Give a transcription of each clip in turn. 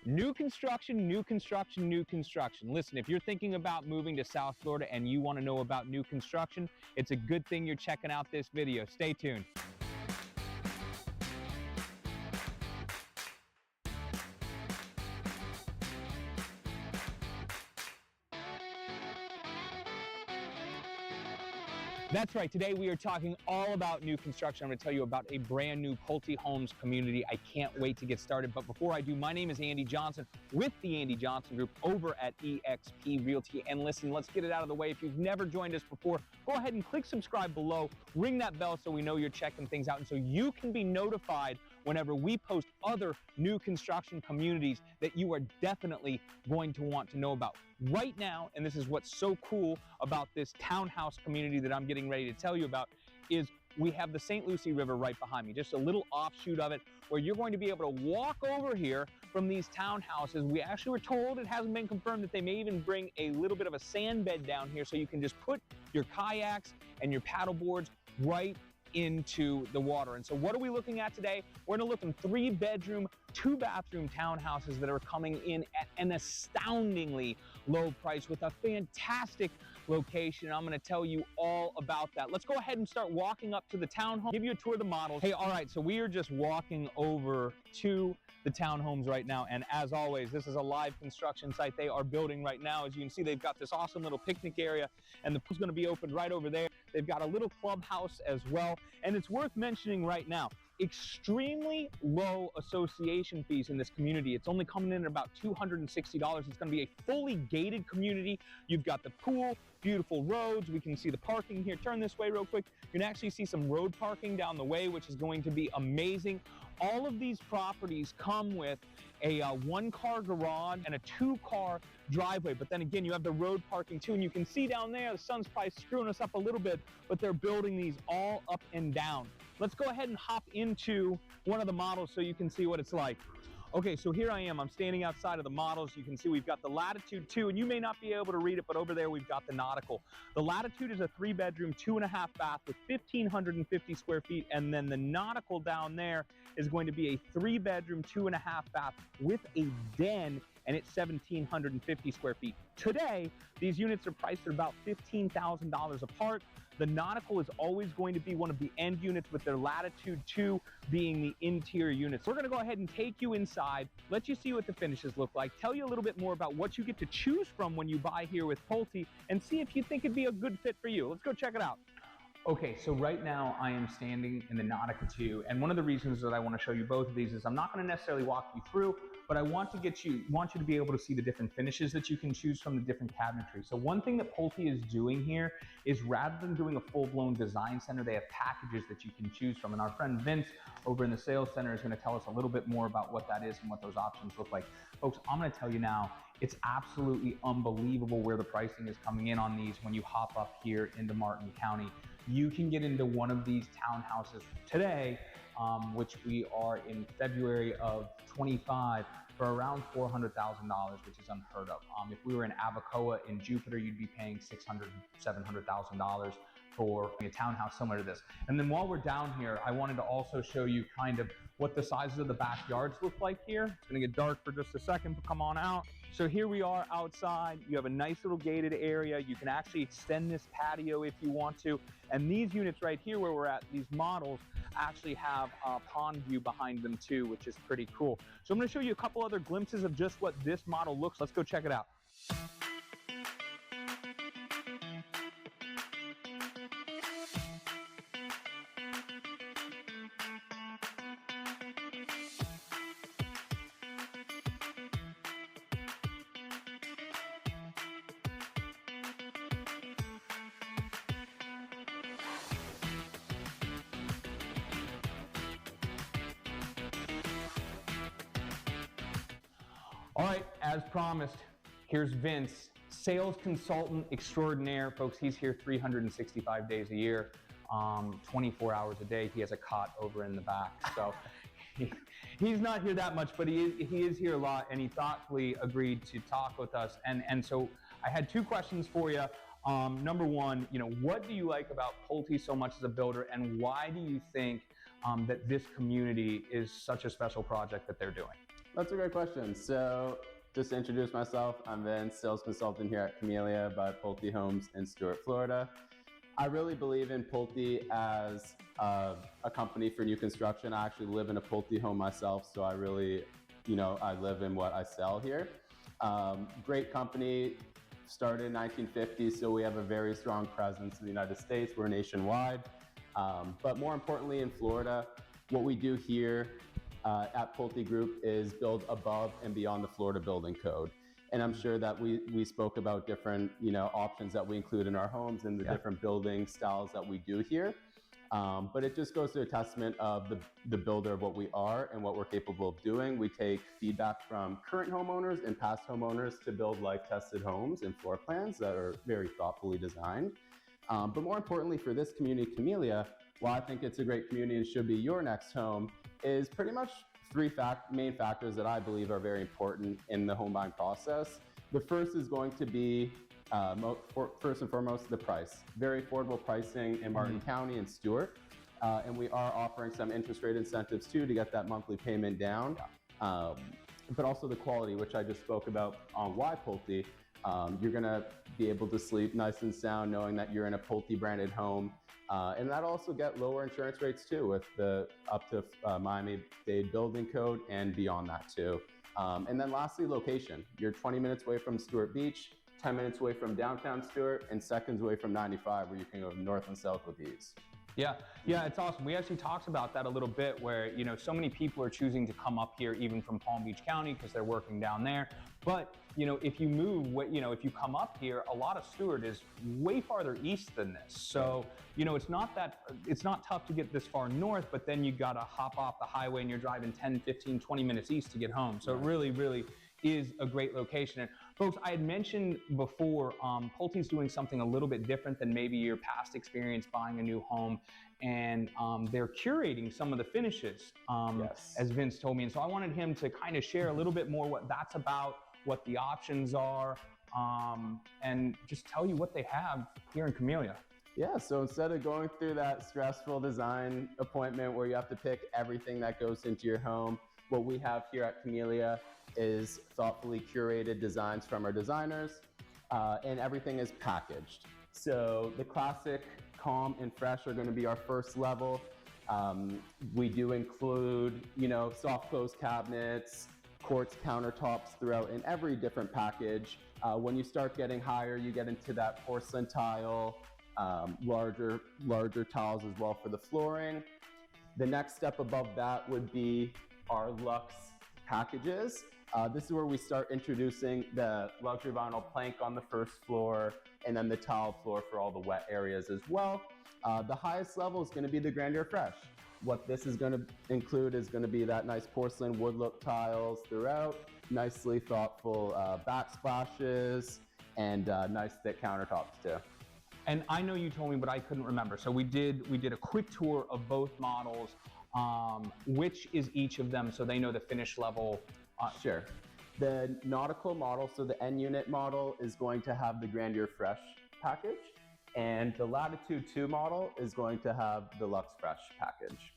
New construction, new construction, new construction. Listen, if you're thinking about moving to South Florida and you want to know about new construction, it's a good thing you're checking out this video. Stay tuned. That's right, today we are talking all about new construction. I'm going to tell you about a brand new Pulte Homes community. I can't wait to get started, but before I do, my name is Andy Johnson with the Andy Johnson Group over at EXP Realty. And listen, let's get it out of the way. If you've never joined us before, go ahead and click subscribe below, ring that bell so we know you're checking things out and so you can be notified whenever we post other new construction communities that you are definitely going to want to know about. Right now, and this is what's so cool about this townhouse community that I'm getting ready to tell you about, is we have the St. Lucie River right behind me, just a little offshoot of it where you're going to be able to walk over here from these townhouses. We actually were told, it hasn't been confirmed, that they may even bring a little bit of a sand bed down here so you can just put your kayaks and your paddle boards right into the water. And so what are we looking at today? We're going to look at 3-bedroom, 2-bathroom townhouses that are coming in at an astoundingly low price with a fantastic location. I'm going to tell you all about that. Let's go ahead and start walking up to the townhome, give you a tour of the models. Hey, all right, so we are just walking over to the townhomes right now, and as always, this is a live construction site they are building right now. As you can see, they've got this awesome little picnic area, and the pool's going to be opened right over there. They've got a little clubhouse as well, and it's worth mentioning right now, extremely low association fees in this community. It's only coming in at about $260. It's going to be a fully gated community. You've got the pool, beautiful roads. We can see the parking here. Turn this way real quick. You can actually see some road parking down the way, which is going to be amazing. All of these properties come with a 1-car garage and a 2-car driveway. But then again, you have the road parking too. And you can see down there, the sun's probably screwing us up a little bit, but they're building these all up and down. Let's go ahead and hop into one of the models so you can see what it's like. Okay, so here I am. I'm standing outside of the models. You can see we've got the Latitude 2, and you may not be able to read it, but over there we've got the Nautical. The Latitude is a 3-bedroom, 2.5 bath with 1,550 square feet, and then the Nautical down there is going to be a 3-bedroom, 2.5 bath with a den, and it's 1,750 square feet. Today, these units are priced at about $15,000 apart. The Nautical is always going to be one of the end units, with their Latitude 2 being the interior units. We're going to go ahead and take you inside, let you see what the finishes look like, tell you a little bit more about what you get to choose from when you buy here with Pulte, and see if you think it'd be a good fit for you. Let's go check it out. Okay, so right now I am standing in the Nautica 2, and one of the reasons that I want to show you both of these is I'm not going to necessarily walk you through, but I want you to be able to see the different finishes that you can choose from, the different cabinetry. So one thing that Pulte is doing here is, rather than doing a full-blown design center, they have packages that you can choose from. And our friend Vince over in the sales center is going to tell us a little bit more about what that is and what those options look like. Folks, I'm going to tell you now, it's absolutely unbelievable where the pricing is coming in on these when you hop up here into Martin County. You can get into one of these townhouses today, which we are in February of 25, for around $400,000, which is unheard of. If we were in Abacoa in Jupiter, you'd be paying $600,000, $700,000 for a townhouse similar to this. And then while we're down here, I wanted to also show you kind of what the sizes of the backyards look like here. It's gonna get dark for just a second, but come on out. So here we are outside. You have a nice little gated area. You can actually extend this patio if you want to. And these units right here where we're at, these models, actually have a pond view behind them too, which is pretty cool. So I'm gonna show you a couple other glimpses of just what this model looks. Let's go check it out. All right, as promised, here's Vince, sales consultant extraordinaire. Folks, he's here 365 days a year, 24 hours a day. He has a cot over in the back. So he's not here that much, but he is here a lot, and he thoughtfully agreed to talk with us. And so I had 2 questions for you. Number one, what do you like about Pulte so much as a builder, and why do you think that this community is such a special project that they're doing? That's a great question. So just to introduce myself, I'm Vince, sales consultant here at Camellia by Pulte Homes in Stuart, Florida. I really believe in Pulte as a company for new construction. I actually live in a Pulte home myself, so I really, I live in what I sell here. Great company, started in 1950, so we have a very strong presence in the United States. We're nationwide. But more importantly, in Florida, what we do here at Pulte Group is build above and beyond the Florida building code. And I'm sure that we spoke about different options that we include in our homes and the different building styles that we do here. But it just goes to a testament of the builder of what we are and what we're capable of doing. We take feedback from current homeowners and past homeowners to build life-tested homes and floor plans that are very thoughtfully designed. But more importantly for this community, Camellia, why I think it's a great community and should be your next home is pretty much three main factors that I believe are very important in the home buying process. The first is going to be, first and foremost, the price. Very affordable pricing in Martin County and Stuart. And we are offering some interest rate incentives too to get that monthly payment down. But also the quality, which I just spoke about on why Pulte. You're gonna be able to sleep nice and sound knowing that you're in a Pulte branded home. And that'll also get lower insurance rates too with the up to Miami-Dade building code and beyond that too. And then lastly, location. You're 20 minutes away from Stuart Beach, 10 minutes away from downtown Stuart, and seconds away from 95 where you can go north and south with ease. Yeah, it's awesome. We actually talked about that a little bit where, so many people are choosing to come up here even from Palm Beach County because they're working down there. But, if you move, if you come up here, a lot of Stuart is way farther east than this. So, it's not tough to get this far north, but then you got to hop off the highway and you're driving 10, 15, 20 minutes east to get home. So it really, really is a great location. And folks, I had mentioned before, Pulte's doing something a little bit different than maybe your past experience buying a new home, and they're curating some of the finishes, as Vince told me. And so I wanted him to kind of share a little bit more what that's about, what the options are, and just tell you what they have here in Camellia. Yeah, so instead of going through that stressful design appointment where you have to pick everything that goes into your home, what we have here at Camellia is thoughtfully curated designs from our designers, and everything is packaged. So the classic, calm, and fresh are going to be our first level. We do include, soft close cabinets, quartz countertops throughout in every different package. When you start getting higher, you get into that porcelain tile, larger tiles as well for the flooring. The next step above that would be our luxe packages. This is where we start introducing the luxury vinyl plank on the first floor and then the tile floor for all the wet areas as well. The highest level is going to be the Grandeur Fresh. What this is going to include is going to be that nice porcelain wood look tiles throughout, nicely thoughtful backsplashes, and nice thick countertops too. And I know you told me, but I couldn't remember. So we did a quick tour of both models. Which is each of them so they know the finish level? Sure. The nautical model, so the N unit model, is going to have the Grandeur Fresh package, and the Latitude 2 model is going to have the Luxe Fresh package.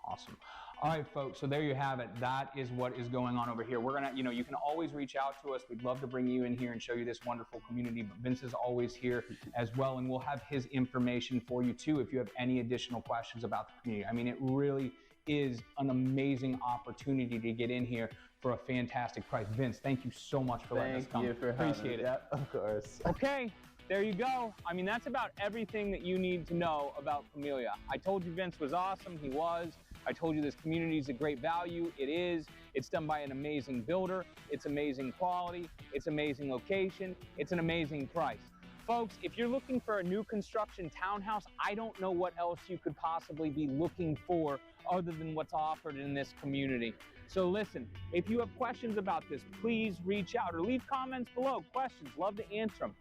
Awesome. All right, folks, so there you have it. That is what is going on over here. We're gonna, you can always reach out to us. We'd love to bring you in here and show you this wonderful community, but Vince is always here as well, and we'll have his information for you too if you have any additional questions about the community. I mean, it really is an amazing opportunity to get in here for a fantastic price. Vince, thank you so much for letting us come. Thank you for having me. Appreciate it. Yep, of course. Okay, there you go. I mean, that's about everything that you need to know about Camellia. I told you Vince was awesome. He was. I told you this community is a great value. It is. It's done by an amazing builder. It's amazing quality. It's amazing location. It's an amazing price. Folks, if you're looking for a new construction townhouse, I don't know what else you could possibly be looking for other than what's offered in this community. So listen, if you have questions about this, please reach out or leave comments below. Questions, love to answer them.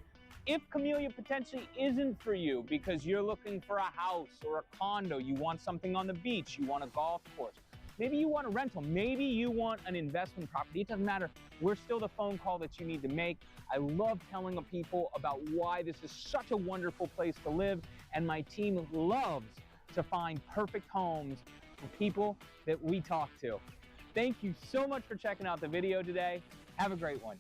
If Camellia potentially isn't for you because you're looking for a house or a condo, you want something on the beach, you want a golf course, maybe you want a rental, maybe you want an investment property, it doesn't matter. We're still the phone call that you need to make. I love telling people about why this is such a wonderful place to live, and my team loves to find perfect homes for people that we talk to. Thank you so much for checking out the video today. Have a great one.